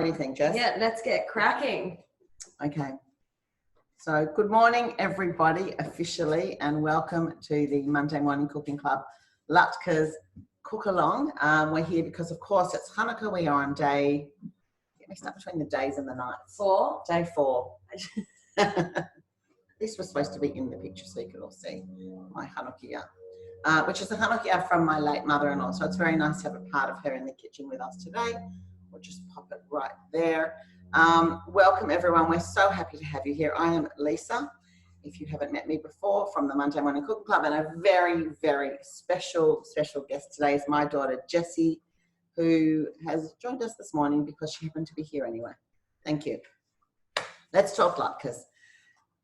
What do you think, Jess? Yeah, let's get cracking. Okay. So good morning, everybody, officially, and welcome to the Monday Morning Cooking Club, Latkes COOKALONG. We're here because, of course, it's Hanukkah. We are on day, get mixed up between the days and the nights. Day 4. This was supposed to be in the picture so you could all see my Hanukkah, which is a Hanukkah from my late mother-in-law. So it's very nice to have a part of her in the kitchen with us today. We'll just pop it right there. Welcome, everyone. We're so happy to have you here. I am Lisa, if you haven't met me before, from the Monday Morning Cooking Club, and a very, very special guest today is my daughter, Jessie, who has joined us this morning because she happened to be here anyway. Thank you. Let's talk latkes.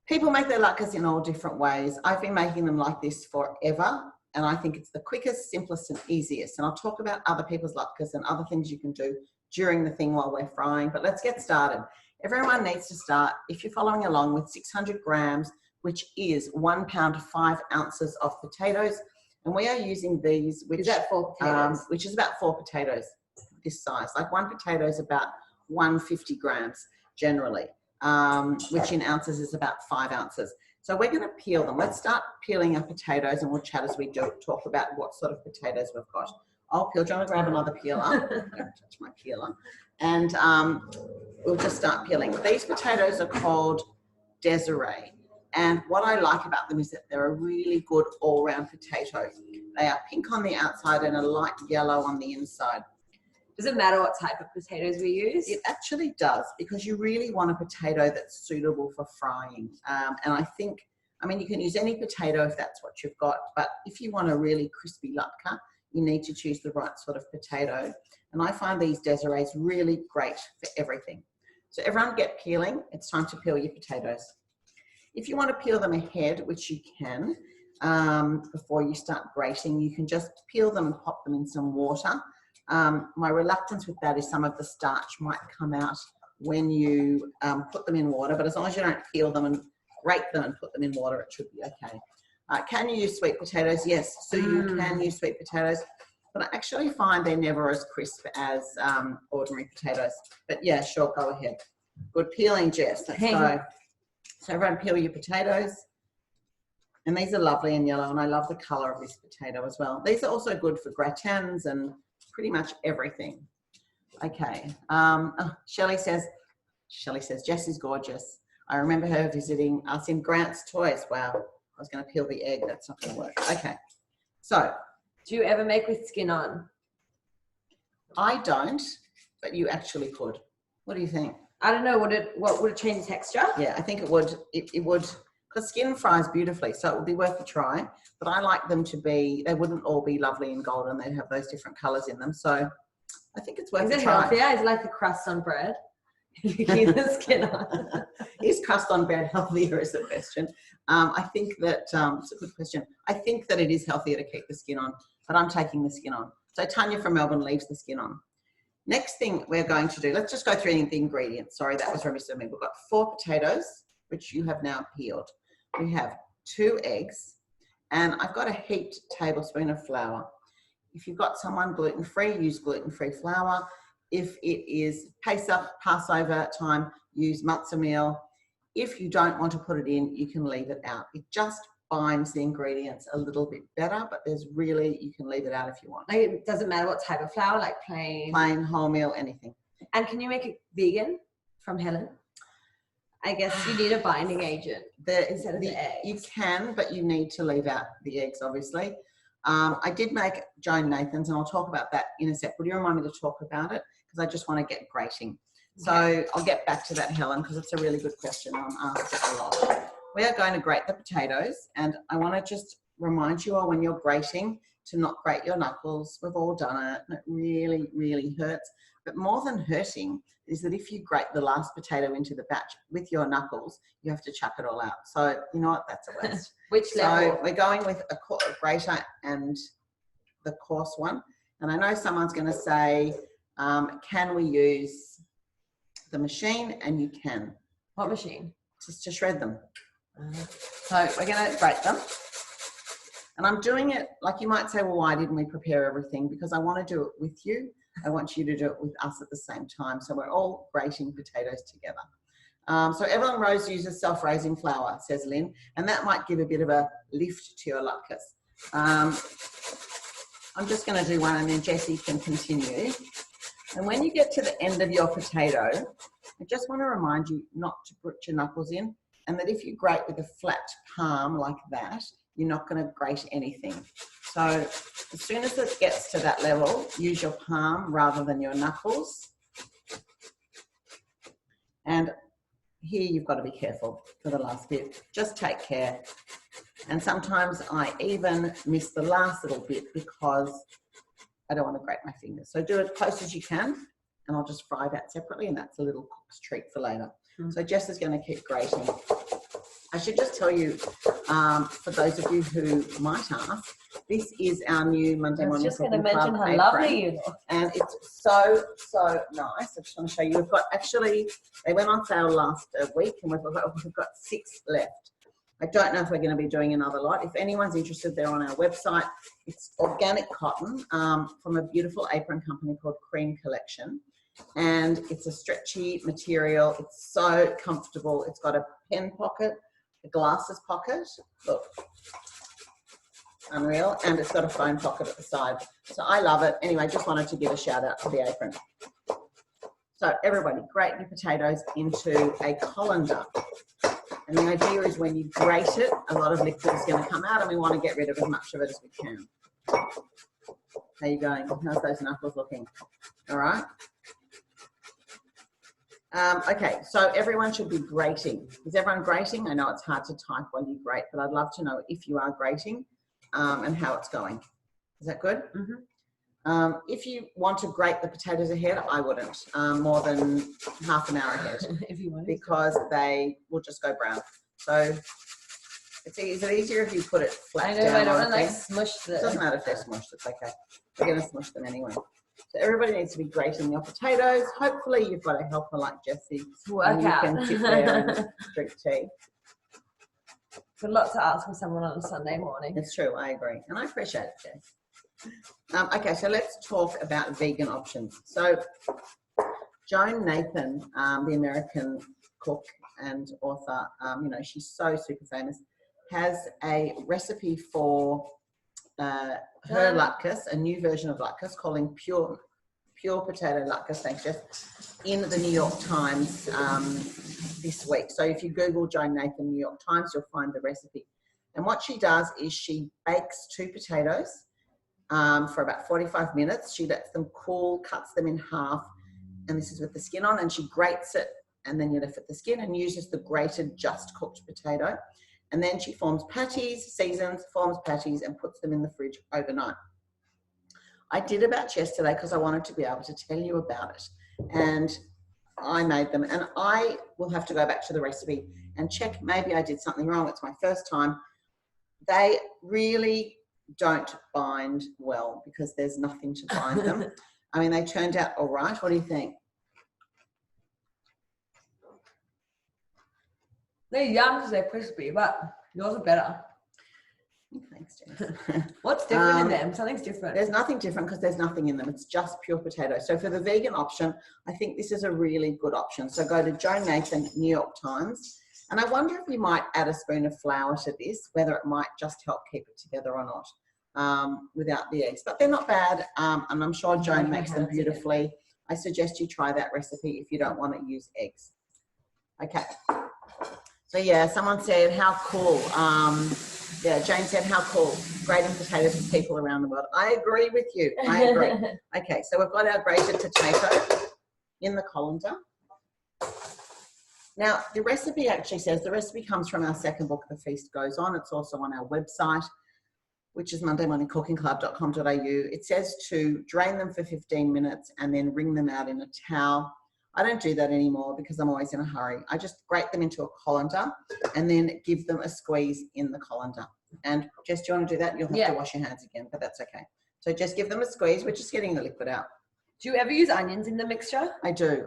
People make their latkes in all different ways. I've been making them like this forever, and I think it's the quickest, simplest, and easiest. And I'll talk about other people's latkes and other things you can do during the thing while we're frying, but let's get started. Everyone needs to start, if you're following along, with 600 grams, which is 1 pound 5 ounces of potatoes, and we are using these, which is that 4 potatoes? Which is about 4 potatoes this size. Like 1 potato is about 150 grams generally, which in ounces is about 5 ounces. So we're going to peel them. Let's start peeling our potatoes, and we'll chat as we do talk about what sort of potatoes we've got. I'll peel. Do you want to grab another peeler? I'm going to touch my peeler. And we'll just start peeling. These potatoes are called desiree. And what I like about them is that they're a really good all-round potato. They are pink on the outside and a light yellow on the inside. Does it matter what type of potatoes we use? It actually does, because you really want a potato that's suitable for frying. And I think, I mean, you can use any potato if that's what you've got, but if you want a really crispy latke, you need to choose the right sort of potato. And I find these desirees really great for everything. So everyone get peeling. It's time to peel your potatoes. If you want to peel them ahead, which you can, before you start grating, you can just peel them and pop them in some water. My reluctance with that is some of the starch might come out when you put them in water, but as long as you don't peel them and grate them and put them in water, it should be okay. Can you use sweet potatoes? Yes, so you can use sweet potatoes, but I actually find they're never as crisp as ordinary potatoes. But yeah, sure, go ahead. Good peeling, Jess. Let's go. So everyone peel your potatoes. And these are lovely and yellow, and I love the colour of this potato as well. These are also good for gratins and pretty much everything. Okay. Shelley says, Jessie's gorgeous. I remember her visiting us in Grant's Toys. Wow. I was going to peel the egg. That's not going to work. Okay. So. Do you ever make with skin on? I don't, but you actually could. What do you think? I don't know. What would it change the texture? Yeah, I think it would. It would, because skin fries beautifully, so it would be worth a try. But I like them to be, they wouldn't all be lovely and golden. They'd have those different colours in them. So I think it's worth a try. Is it healthier? Is it like the crust on bread? You keep the skin on. Is crust on bread healthier is the question. I think that, it's a good question. I think that it is healthier to keep the skin on, but I'm taking the skin on. So Tanya from Melbourne leaves the skin on. Next thing we're going to do, let's just go through the ingredients. Sorry, that was remiss of me. We've got 4 potatoes, which you have now peeled. We have 2 eggs, and I've got a heaped tablespoon of flour. If you've got someone gluten-free, use gluten-free flour. If it is Pesach, Passover time, use matzah meal. If you don't want to put it in, you can leave it out. It just binds the ingredients a little bit better, but there's really, you can leave it out if you want. Like, it doesn't matter what type of flour, like plain? Plain, wholemeal, anything. And can you make it vegan from Helen? I guess you need a binding agent instead of the eggs. You can, but you need to leave out the eggs, obviously. I did make Joan Nathan's, and I'll talk about that in a sec. Would you remind me to talk about it? Because I just want to get grating. So I'll get back to that, Helen, because it's a really good question. I'm asked it a lot. We are going to grate the potatoes, and I want to just remind you all, when you're grating, to not grate your knuckles. We've all done it, and it really, really hurts. But more than hurting is that if you grate the last potato into the batch with your knuckles, you have to chuck it all out. So you know what? That's a waste. Which level? So we're going with a grater and the coarse one. And I know someone's going to say, can we use the machine? And you can. What machine? Just to shred them. So we're going to grate them. And I'm doing it, like you might say, well, why didn't we prepare everything? Because I want to do it with you. I want you to do it with us at the same time. So we're all grating potatoes together. So everyone Rose uses self-raising flour, says Lynn, and that might give a bit of a lift to your latkes. I'm just going to do one and then Jessie can continue. And when you get to the end of your potato, I just want to remind you not to put your knuckles in, and that if you grate with a flat palm like that, you're not going to grate anything. So as soon as it gets to that level, use your palm rather than your knuckles. And here you've got to be careful for the last bit. Just take care. And sometimes I even miss the last little bit because I don't want to grate my fingers. So do it as close as you can, and I'll just fry that separately, and that's a little cook's treat for later. So Jess is going to keep grating. I should just tell you, for those of you who might ask, this is our new Monday morning. I was just going to mention how lovely you look. And it's so, so nice. I just want to show you. We've got actually, they went on sale last week, and we've got 6 left. I don't know if we're going to be doing another lot. If anyone's interested, they're on our website. It's organic cotton from a beautiful apron company called Cream Collection. And it's a stretchy material. It's so comfortable. It's got a pen pocket, a glasses pocket. Look, unreal. And it's got a phone pocket at the side. So I love it. Anyway, just wanted to give a shout out to the apron. So everybody, grate your potatoes into a colander. And the idea is when you grate it, a lot of liquid is going to come out, and we want to get rid of as much of it as we can. How you going? How's those knuckles looking? All right. Okay, so everyone should be grating. Is everyone grating? I know it's hard to type while you grate, but I'd love to know if you are grating and how it's going. Is that good? Mm-hmm. If you want to grate the potatoes ahead, I wouldn't more than half an hour ahead if you want, because they will just go brown. So is it easier if you put it flat down? I don't want to like smush them. It doesn't matter if they're smushed, it's okay. We're going to smush them anyway. So everybody needs to be grating your potatoes. Hopefully you've got a helper like Jessie. And you can sit there and drink tea. It's a lot to ask for someone on a Sunday morning. It's true, I agree. And I appreciate it, Jess. Okay, so let's talk about vegan options. So Joan Nathan, the American cook and author, you know, she's so super famous, has a recipe for her latkes, a new version of latkes, calling pure potato latkes, thanks Jess, in the New York Times this week. So if you Google Joan Nathan New York Times, you'll find the recipe. And what she does is she bakes 2 potatoes for about 45 minutes. She lets them cool, cuts them in half, and this is with the skin on, and she grates it, and then you lift the skin and uses the grated, just cooked potato. And then she forms patties, seasons, forms patties, and puts them in the fridge overnight. I did a batch yesterday because I wanted to be able to tell you about it. And I made them, and I will have to go back to the recipe and check, maybe I did something wrong. It's my first time. They really don't bind well because there's nothing to bind them. I mean, they turned out all right. What do you think? They're young because they're crispy, but yours are better. Thanks, Jess. What's different in them? Something's different. There's nothing different because there's nothing in them. It's just pure potato. So for the vegan option, I think this is a really good option. So go to Joan Nathan, New York Times. And I wonder if you might add a spoon of flour to this, whether it might just help keep it together or not without the eggs. But they're not bad. And I'm sure Joan makes them beautifully. I suggest you try that recipe if you don't want to use eggs. Okay. So yeah, someone said, how cool. Yeah, Jane said, how cool. Grating potatoes with people around the world. I agree with you. I agree. Okay, so we've got our grated potato in the colander. Now, the recipe actually says, the recipe comes from our second book, The Feast Goes On. It's also on our website, which is mondaymorningcookingclub.com.au. It says to drain them for 15 minutes and then wring them out in a towel. I don't do that anymore because I'm always in a hurry. I just grate them into a colander and then give them a squeeze in the colander. And Jess, do you want to do that? You'll have to wash your hands again, but that's okay. So just give them a squeeze. We're just getting the liquid out. Do you ever use onions in the mixture? I do.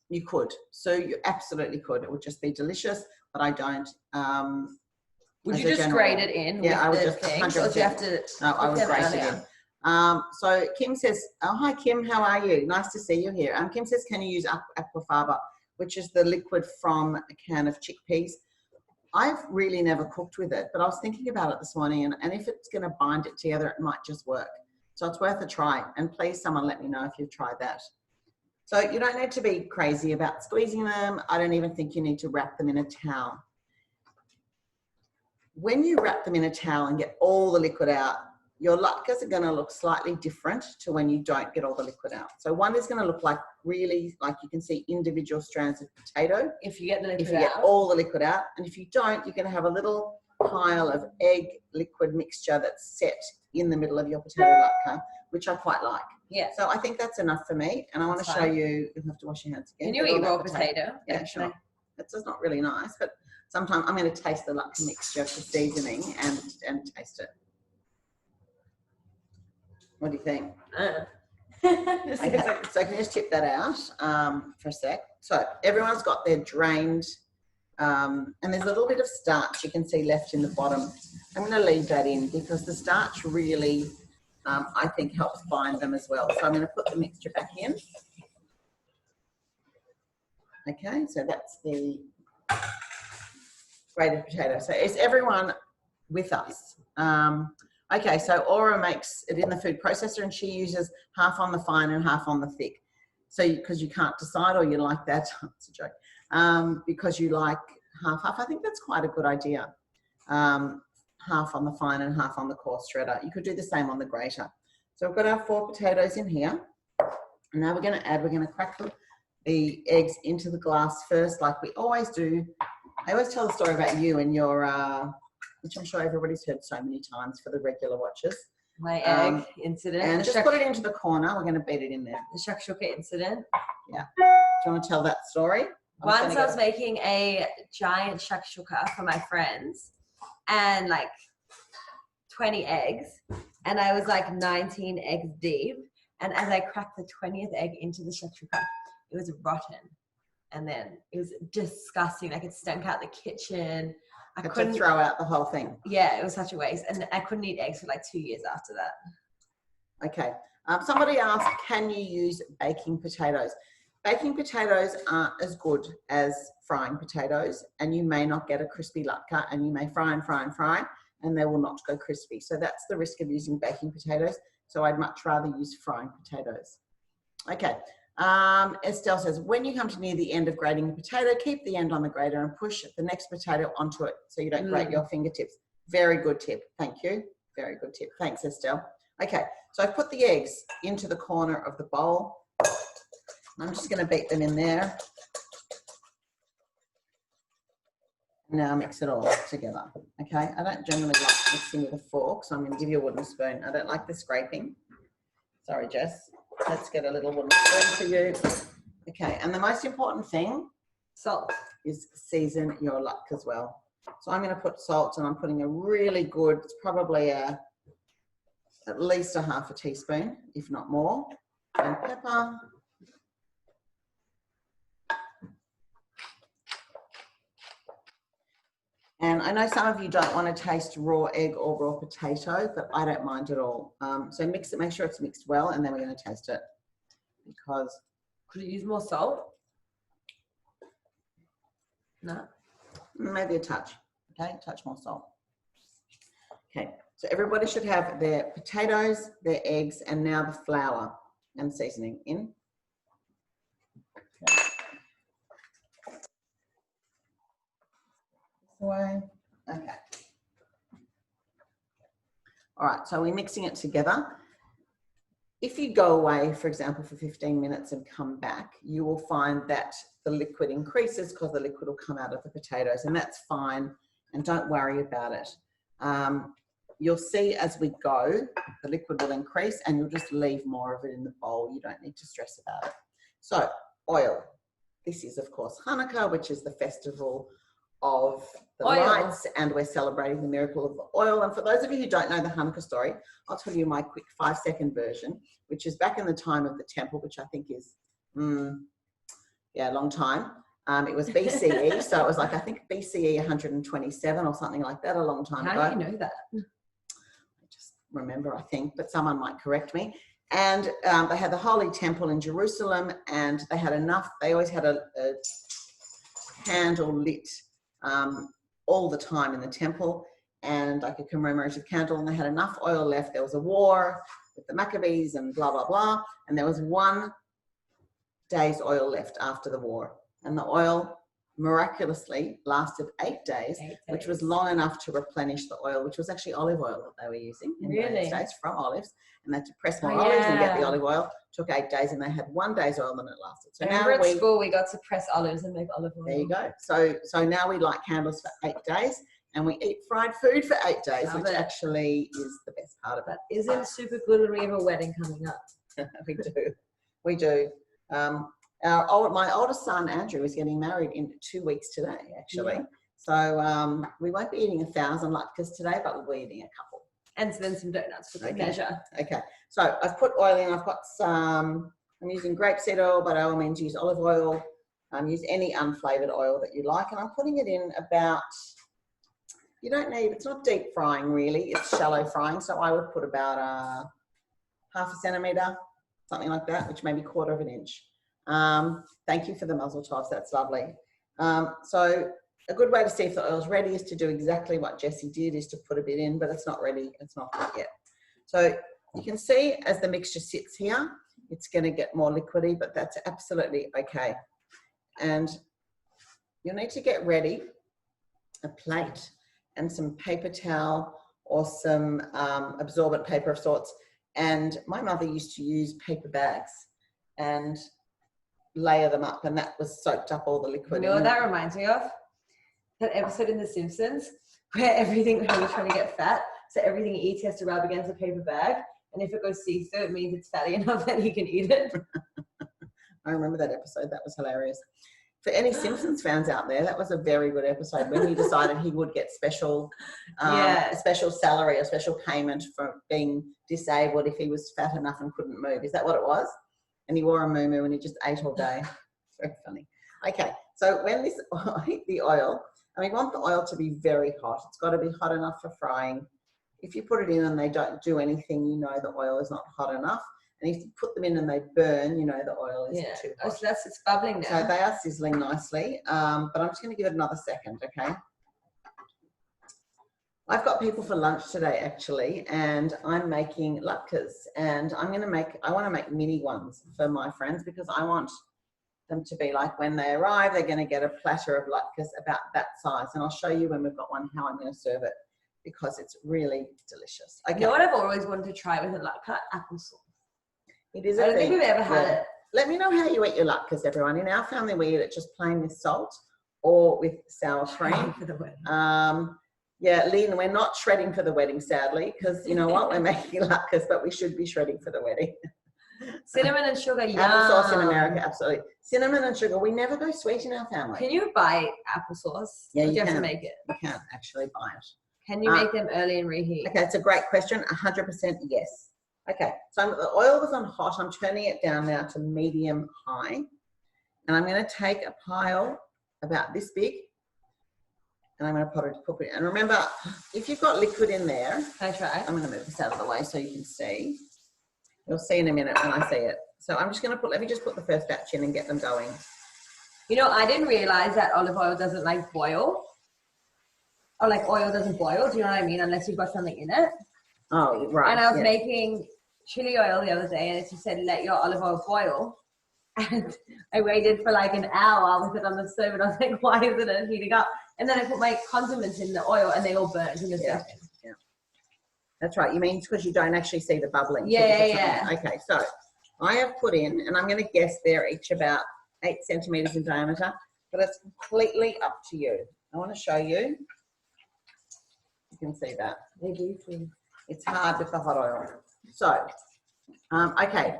You could. So you absolutely could. It would just be delicious, but I don't. Would you just grate it in? Yeah, I would the just 100%. Or do you have to? No, I would grate it in. So Kim says, oh, hi, Kim, how are you? Nice to see you here. Kim says, can you use aquafaba, which is the liquid from a can of chickpeas? I've really never cooked with it, but I was thinking about it this morning, and if it's going to bind it together, it might just work. So it's worth a try. And please, someone let me know if you've tried that. So you don't need to be crazy about squeezing them. I don't even think you need to wrap them in a towel. When you wrap them in a towel and get all the liquid out, your latkes are going to look slightly different to when you don't get all the liquid out. So one is going to look like really, like you can see individual strands of potato. If you get the liquid if you get all the liquid out. And if you don't, you're going to have a little pile of egg liquid mixture that's set in the middle of your potato latke, which I quite like. Yeah. So I think that's enough for me. And I want to show you, you'll have to wash your hands again. Can you eat raw potato? Yeah, sure. It's just not really nice, but sometimes I'm going to taste the latke mixture for seasoning and taste it. What do you think? Okay, so I can just tip that out for a sec. So everyone's got their drained, and there's a little bit of starch you can see left in the bottom. I'm going to leave that in because the starch really, I think, helps bind them as well. So I'm going to put the mixture back in. Okay, so that's the grated potato. So is everyone with us? Okay, so Aura makes it in the food processor and she uses half on the fine and half on the thick. So because you can't decide, or you like that, it's a joke, because you like half. I think that's quite a good idea. Half on the fine and half on the coarse shredder. You could do the same on the grater. So we've got our 4 potatoes in here. And now we're going to crack the eggs into the glass first, like we always do. I always tell the story about you and your, which I'm sure everybody's heard so many times for the regular watchers. My egg incident. And just put it into the corner. We're going to beat it in there. The shakshuka incident. Yeah. Do you want to tell that story? Once I was making a giant shakshuka for my friends and like 20 eggs, and I was like 19 eggs deep. And as I cracked the 20th egg into the shakshuka, it was rotten. And then it was disgusting. Like it stank out the kitchen. I couldn't throw out the whole thing. Yeah, it was such a waste. And I couldn't eat eggs for like 2 years after that. Okay. Somebody asked, can you use baking potatoes? Baking potatoes aren't as good as frying potatoes, and you may not get a crispy latke, and you may fry and they will not go crispy. So that's the risk of using baking potatoes. So I'd much rather use frying potatoes. Okay. Estelle says, when you come to near the end of grating the potato, keep the end on the grater and push the next potato onto it so you don't grate your fingertips. Very good tip. Thank you. Very good tip. Thanks, Estelle. Okay, so I've put the eggs into the corner of the bowl. I'm just going to beat them in there. Now mix it all together. Okay, I don't generally like mixing with a fork, so I'm going to give you a wooden spoon. I don't like the scraping. Sorry, Jess. Let's get a little wooden spoon for you. Okay, and the most important thing, salt, is season your latke as well. So I'm going to put salt, and I'm putting a really good, it's probably at least a half a teaspoon, if not more, and pepper. And I know some of you don't want to taste raw egg or raw potato, but I don't mind at all. So mix it, make sure it's mixed well, and then we're going to taste it. Because could you use more salt? No. Maybe a touch. Okay, a touch more salt. Okay, so everybody should have their potatoes, their eggs, and now the flour and seasoning in. Okay. Away. Okay. All right, so we're mixing it together. If you go away, for example, for 15 minutes and come back, you will find that the liquid increases because the liquid will come out of the potatoes, and that's fine, and don't worry about it. You'll see as we go, the liquid will increase and you'll just leave more of it in the bowl. You don't need to stress about it. So, oil. This is, of course, Hanukkah, which is the festival of the lights, and we're celebrating the miracle of the oil. And for those of you who don't know the Hanukkah story, I'll tell you my quick 5-second version, which is back in the time of the temple, which I think is, a long time. It was BCE, so it was like, I think BCE 127 or something like that, a long time ago. How do you know that? I just remember, I think, but someone might correct me. And they had the Holy Temple in Jerusalem, and they had enough. They always had a candle lit all the time in the temple, and like a commemorative candle, and they had enough oil left. There was a war with the Maccabees and blah, blah, blah, and there was 1 day's oil left after the war, and the oil miraculously lasted 8 days, which was long enough to replenish the oil, which was actually olive oil that they were using in the United States from olives, and they had to press more olives and get the olive oil. Took 8 days, and they had 1 day's oil and it lasted. So now at school we got to press olives and make olive oil. There you go. So now we light candles for 8 days, and we eat fried food for 8 days, which actually is the best part of it. Isn't super good? We have a wedding coming up. We do. My oldest son Andrew is getting married in 2 weeks today, actually. Yeah. So we won't be eating 1,000 latkes today, but we'll be eating a couple. And then some donuts for good measure. Okay. So I've put oil in. I've got some. I'm using grapeseed oil, but I all means use olive oil. Use any unflavoured oil that you like, and I'm putting it in about. You don't need. It's not deep frying really. It's shallow frying. So I would put about 1/2 centimetre, something like that, which may be 1/4 of an inch. Thank you for the muzzle tops. That's lovely. So a good way to see if the oil's ready is to do exactly what Jessie did, is to put a bit in, but it's not ready. It's not hot yet. So you can see as the mixture sits here, it's going to get more liquidy, but that's absolutely okay. And you'll need to get ready a plate and some paper towel or some absorbent paper of sorts. And my mother used to use paper bags and layer them up, and that was soaked up all the liquid. You know what that reminds me of? That episode in The Simpsons where everything was trying to get fat, so everything he eats has to rub against a paper bag, and if it goes see-through, it means it's fatty enough that he can eat it. I remember that episode. That was hilarious. For any Simpsons fans out there, that was a very good episode when he decided he would get special salary or special payment for being disabled if he was fat enough and couldn't move. Is that what it was? And he wore a muumuu and he just ate all day. Very funny. Okay, so when the oil, and we want the oil to be very hot. It's got to be hot enough for frying. If you put it in and they don't do anything, you know the oil is not hot enough. And if you put them in and they burn, you know the oil is too hot. Oh, so it's bubbling now. So they are sizzling nicely, but I'm just going to give it another second, okay? I've got people for lunch today, actually, and I'm making latkes, and I want to make mini ones for my friends because I want them to be like, when they arrive, they're going to get a platter of latkes about that size. And I'll show you when we've got one how I'm going to serve it because it's really delicious. Okay. You know what I've always wanted to try with a latke? Applesauce. It is I don't think we've ever had it. Let me know how you eat your latkes, everyone. In our family, we eat it just plain with salt or with sour cream. For the wedding. Yeah, Lynn, we're not shredding for the wedding, sadly, because you know what? We're making latkes, but we should be shredding for the wedding. Cinnamon and sugar, yum. Applesauce in America, absolutely. Cinnamon and sugar. We never go sweet in our family. Can you buy applesauce? Yeah, you have to make it. You can actually buy it. Can you make them early and reheat? Okay, it's a great question. 100% yes. Okay, so the oil was on hot. I'm turning it down now to medium high. And I'm going to take a pile about this big. And I'm going to put it. And remember, if you've got liquid in there, I try. I'm going to move this out of the way so you can see. You'll see in a minute when I see it. So I'm just going to let me just put the first batch in and get them going. You know, I didn't realize that olive oil doesn't like boil. Or like oil doesn't boil. Do you know what I mean? Unless you've got something in it. Oh, right. And I was making chili oil the other day and it just said, let your olive oil boil. And I waited for like an hour with it on the stove and I was like, why isn't it heating up? And then I put my condiments in the oil and they all burnt in a second. Yeah. That's right. You mean because you don't actually see the bubbling? Yeah. Okay, so I have put in, and I'm going to guess they're each about 8 centimetres in diameter, but it's completely up to you. I want to show you. You can see that. It's hard with the hot oil. So, okay.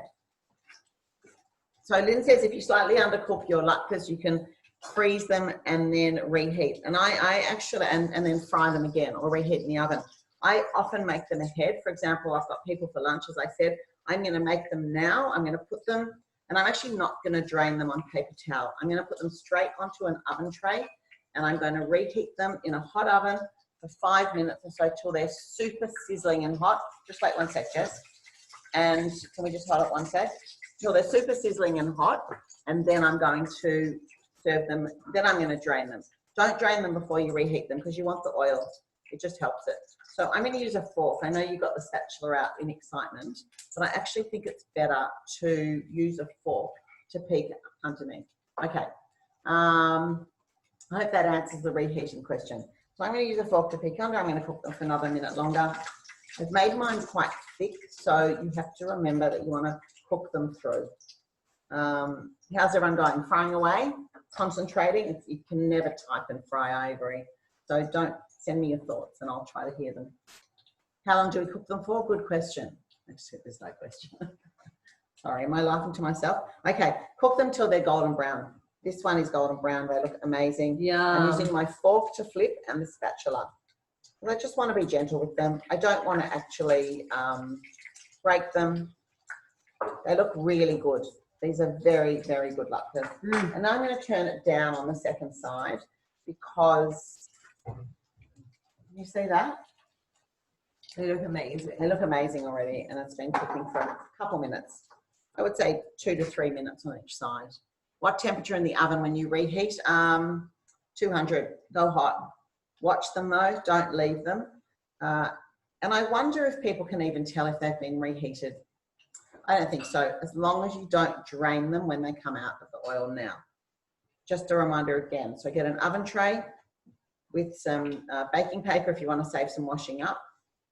So Lynn says if you slightly undercook your latkes, you can freeze them and then reheat. And I actually, and then fry them again or reheat in the oven. I often make them ahead. For example, I've got people for lunch, as I said. I'm going to make them now. I'm going to put them, and I'm actually not going to drain them on paper towel. I'm going to put them straight onto an oven tray, and I'm going to reheat them in a hot oven for 5 minutes or so till they're super sizzling and hot. Just wait 1 sec, Jess. And can we just hold it 1 sec? Till they're super sizzling and hot. And then I'm going to serve them. Then I'm going to drain them. Don't drain them before you reheat them because you want the oil. It just helps it. So I'm going to use a fork. I know you got the spatula out in excitement, but I actually think it's better to use a fork to peek underneath. Okay. I hope that answers the reheating question. So I'm going to use a fork to peek under. I'm going to cook them for another minute longer. I've made mine quite thick, so you have to remember that you want to cook them through. How's everyone going? Frying away? Concentrating? You can never type and fry, I agree. So don't send me your thoughts and I'll try to hear them. How long do we cook them for? Good question. Actually, there's no question. Sorry, am I laughing to myself? Okay, cook them till they're golden brown. This one is golden brown. They look amazing. Yeah. I'm using my fork to flip and the spatula. And I just want to be gentle with them. I don't want to actually break them. They look really good. These are very, very good latkes. And now I'm going to turn it down on the second side because, you see that? They look amazing. They look amazing already, and it's been cooking for a couple minutes. I would say 2 to 3 minutes on each side. What temperature in the oven when you reheat? 200. Go hot. Watch them though. Don't leave them. And I wonder if people can even tell if they've been reheated. I don't think so, as long as you don't drain them when they come out of the oil now. Just a reminder again. So get an oven tray with some baking paper if you want to save some washing up.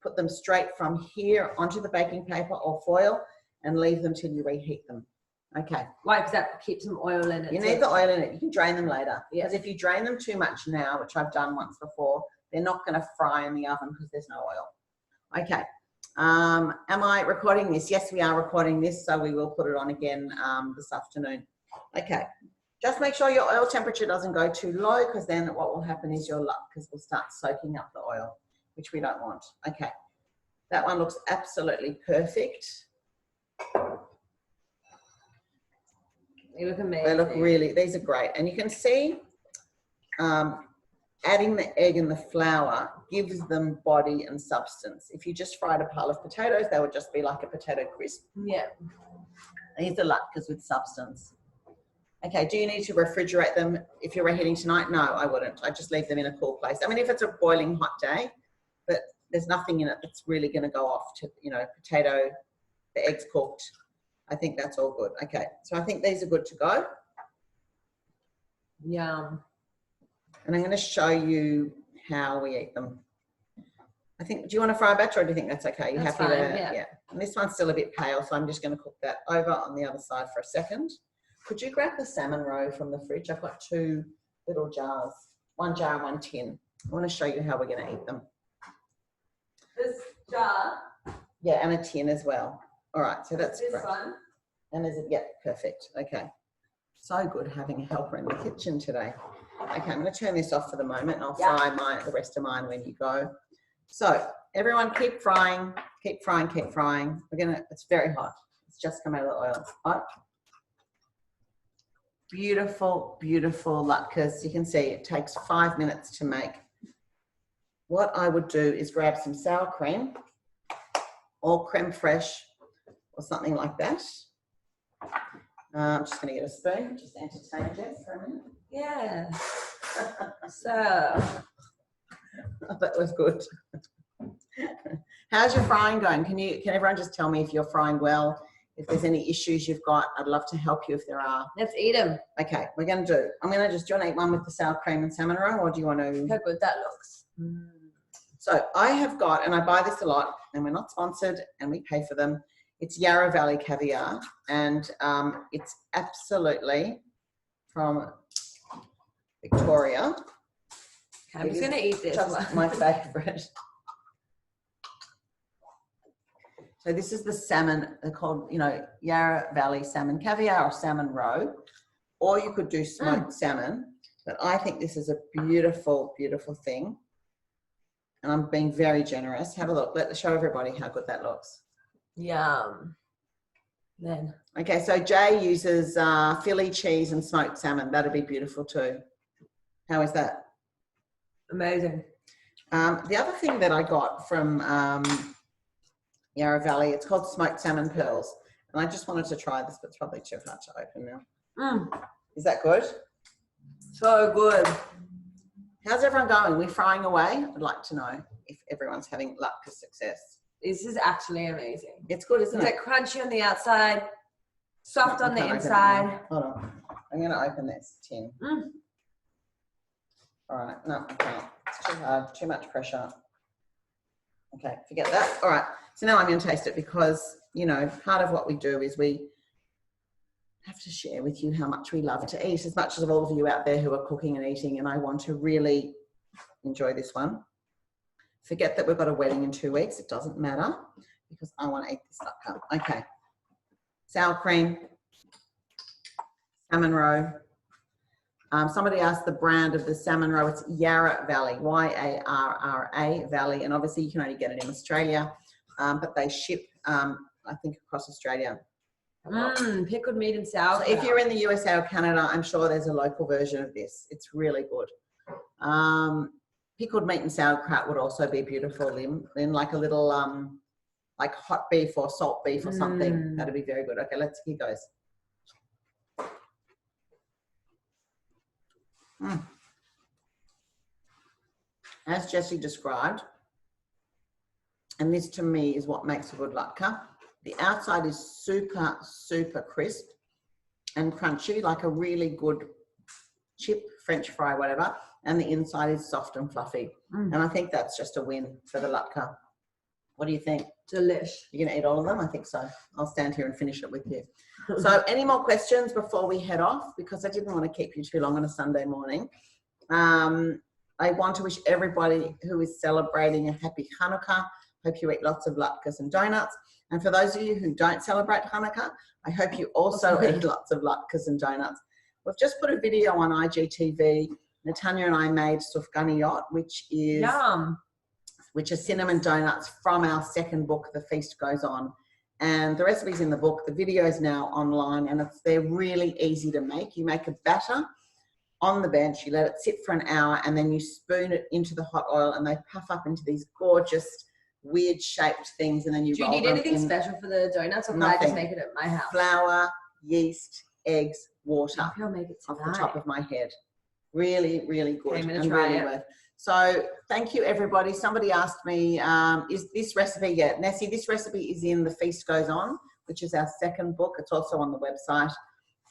Put them straight from here onto the baking paper or foil and leave them till you reheat them. Okay. Why? Because that keeps some oil in it. You need the oil in it. You can drain them later. Because if you drain them too much now, which I've done once before, they're not going to fry in the oven because there's no oil. Okay. Am I recording this? Yes, we are recording this, so we will put it on again this afternoon. Okay. Just make sure your oil temperature doesn't go too low because then what will happen is your latkes will start soaking up the oil, which we don't want. Okay. That one looks absolutely perfect. They look amazing. They look really, these are great. And you can see adding the egg and the flour gives them body and substance. If you just fried a pile of potatoes, they would just be like a potato crisp. Yeah. These are latkes with substance. Okay, do you need to refrigerate them if you're reheating tonight? No, I wouldn't. I just leave them in a cool place. I mean, if it's a boiling hot day, but there's nothing in it that's really going to go off to, you know, potato, the egg's cooked. I think that's all good. Okay, so I think these are good to go. Yum. And I'm going to show you how we eat them. I think, do you want to fry a batch or do you think that's okay? You happy with it? Yeah. And this one's still a bit pale, so I'm just going to cook that over on the other side for a second. Could you grab the salmon roe from the fridge? I've got 2 little jars, 1 jar and 1 tin. I want to show you how we're going to eat them. This jar? Yeah, and a tin as well. All right, so that's this great. one. And is it? Yeah, perfect. Okay. So good having a helper in the kitchen today. Okay, I'm going to turn this off for the moment and I'll fry the rest of mine when you go. So everyone keep frying, keep frying, keep frying. It's very hot. It's just come out of the oil. It's hot. Beautiful, beautiful latkes. You can see it takes 5 minutes to make. What I would do is grab some sour cream or creme fraiche or something like that. I'm just going to get a spoon, just entertain Jess for a minute. Yeah. So. That was good. How's your frying going? Can everyone just tell me if you're frying well? If there's any issues you've got, I'd love to help you if there are. Let's eat them. Okay, we're going to do. Do you want to eat one with the sour cream and salmon roe, or do you want to? How good that looks. So I have got, and I buy this a lot, and we're not sponsored, and we pay for them. It's Yarra Valley caviar, and it's absolutely from Victoria. Okay, I'm just going to eat this one. My favourite. So this is the salmon, they're called, Yarra Valley salmon caviar or salmon roe, or you could do smoked salmon, but I think this is a beautiful, beautiful thing. And I'm being very generous. Have a look. Show everybody how good that looks. Yum. Then. Okay, so Jay uses Philly cheese and smoked salmon. That'd be beautiful too. How is that? Amazing. The other thing that I got from Yarra Valley, it's called smoked salmon pearls. And I just wanted to try this, but it's probably too hard to open now. Is that good? So good. How's everyone going? We're frying away. I'd like to know if everyone's having Latkes success. This is actually amazing. It's good, isn't it? It's like crunchy on the outside, soft on the Can't inside. Hold on. I'm going to open this tin. All right. No, I can't. It's too hard. Too much pressure. Okay, forget that. All right. So now I'm going to taste it because, you know, part of what we do is we have to share with you how much we love to eat, as much as all of you out there who are cooking and eating, and I want to really enjoy this one. Forget that we've got a wedding in 2 weeks. It doesn't matter because I want to eat this latke. Okay. Sour cream, salmon roe. Somebody asked the brand of the salmon roe. It's Yarra Valley, Y-A-R-R-A Valley, and obviously you can only get it in Australia, but they ship, I think, across Australia. Pickled meat and sour. So if you're in the USA or Canada, I'm sure there's a local version of this. It's really good. Pickled meat and sauerkraut would also be beautiful in like a little like hot beef or salt beef or something. That'd be very good. Okay, here goes. As Jessie described, and this to me is what makes a good latke. The outside is super, super crisp and crunchy, like a really good chip, French fry, whatever. And the inside is soft and fluffy. And I think that's just a win for the latke. What do you think? Delish. You're going to eat all of them? I think so. I'll stand here and finish it with you. So any more questions before we head off? Because I didn't want to keep you too long on a Sunday morning. I want to wish everybody who is celebrating a happy Hanukkah. Hope you eat lots of latkes and donuts. And for those of you who don't celebrate Hanukkah, I hope you also eat lots of latkes and donuts. We've just put a video on IGTV. Natanya and I made sufganiyot, which is Yum. Which are cinnamon donuts from our second book, The Feast Goes On. And the recipe's in the book. The video is now online, and they're really easy to make. You make a batter on the bench, you let it sit for an hour, and then you spoon it into the hot oil, and they puff up into these gorgeous, weird shaped things, and then you roll them. Do you need anything special for the donuts, or can I just make it at my house? Flour, yeast, eggs, water. Maybe I'll make it off the top of my head. Really, really good. Okay, I'm going to try it. So thank you, everybody. Somebody asked me, is this recipe yet? Nessie, this recipe is in The Feast Goes On, which is our second book. It's also on the website,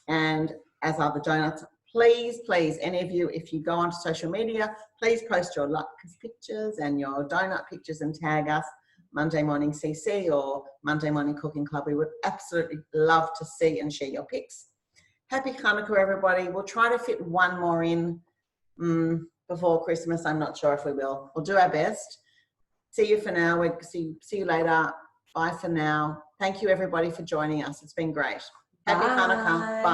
and as are the donuts. Please, please, any of you, if you go onto social media, please post your Latkes pictures and your donut pictures and tag us, Monday Morning CC or Monday Morning Cooking Club. We would absolutely love to see and share your pics. Happy Hanukkah, everybody. We'll try to fit one more in before Christmas. I'm not sure if we will. We'll do our best. See you for now. We'll see you later. Bye for now. Thank you, everybody, for joining us. It's been great. Happy Hanukkah. Bye.